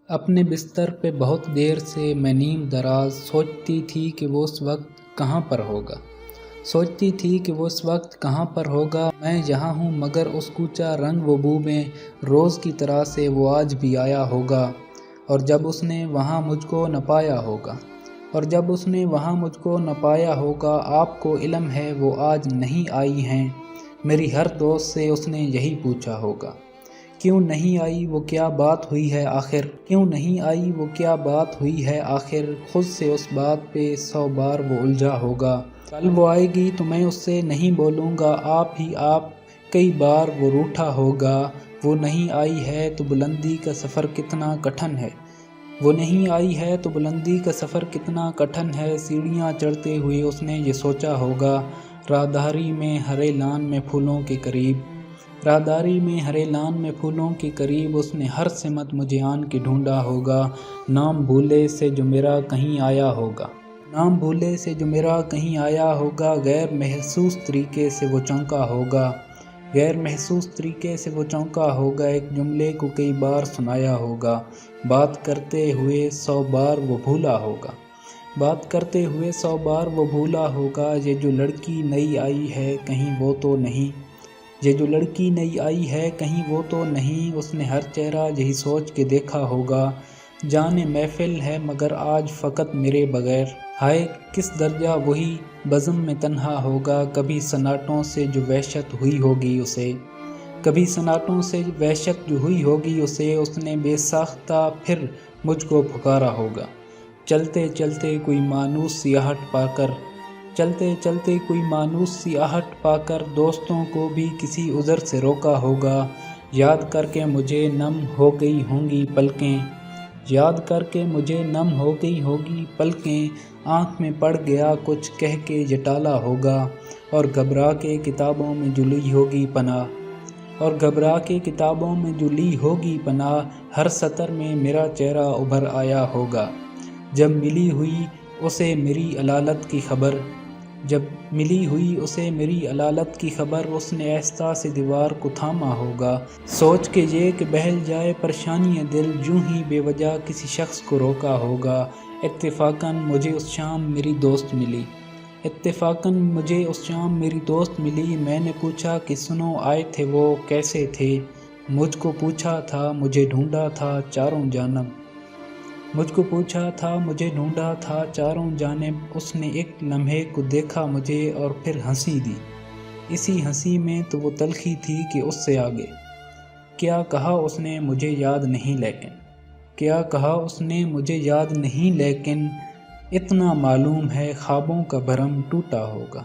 اپنے بستر پہ بہت دیر سے میں نیم دراز سوچتی تھی کہ وہ اس وقت کہاں پر ہوگا میں یہاں ہوں مگر اس کوچہ رنگ و بو میں روز کی طرح سے وہ آج بھی آیا ہوگا اور جب اس نے وہاں مجھ کو نہ پایا ہوگا آپ کو علم ہے وہ آج نہیں آئی ہیں میری ہر دوست سے اس نے یہی پوچھا ہوگا کیوں نہیں آئی وہ کیا بات ہوئی ہے آخر خود سے اس بات پہ 100 بار وہ الجھا ہوگا کل وہ آئے گی تو میں اس سے نہیں بولوں گا آپ کئی بار وہ روٹھا ہوگا وہ نہیں آئی ہے تو بلندی کا سفر کتنا کٹھن ہے سیڑھیاں چڑھتے ہوئے اس نے یہ سوچا ہوگا راہداری میں ہرے لان میں پھولوں کے قریب اس نے ہر سمت مجھے آن کے ڈھونڈا ہوگا نام بھولے سے جو میرا کہیں آیا ہوگا غیر محسوس طریقے سے وہ چونکا ہوگا ایک جملے کو کئی بار سنایا ہوگا بات کرتے ہوئے 100 بار وہ بھولا ہوگا یہ جو لڑکی نئی آئی ہے کہیں وہ تو نہیں اس نے ہر چہرہ یہی سوچ کے دیکھا ہوگا جانے محفل ہے مگر آج فقط میرے بغیر ہائے کس درجہ وہی بزم میں تنہا ہوگا کبھی سناٹوں سے جو وحشت ہوئی ہوگی اسے اس نے بے ساختہ پھر مجھ کو پکارا ہوگا چلتے چلتے کوئی مانوس سی آہٹ پا کر دوستوں کو بھی کسی عذر سے روکا ہوگا یاد کر کے مجھے نم ہو گئی ہونگی پلکیں آنکھ میں پڑ گیا کچھ کہہ کے یہ ٹالا ہوگا اور گھبرا کے کتابوں میں جو لی ہوگی پناہ ہر سطر میں میرا چہرہ ابھر آیا ہوگا جب ملی ہوئی اسے میری علالت کی خبر اس نے آہستہ سے دیوار کو تھاما ہوگا سوچ کے یہ کہ بہل جائے پریشانی دل یوں ہی بے وجہ کسی شخص کو روکا ہوگا اتفاقاً مجھے اس شام میری دوست ملی میں نے پوچھا کہ سنو آئے تھے وہ کیسے تھے مجھ کو پوچھا تھا مجھے ڈھونڈا تھا چاروں جانب اس نے ایک لمحے کو دیکھا مجھے اور پھر ہنسی دی اسی ہنسی میں تو وہ تلخی تھی کہ اس سے آگے کیا کہا اس نے مجھے یاد نہیں لیکن اتنا معلوم ہے خوابوں کا بھرم ٹوٹا ہوگا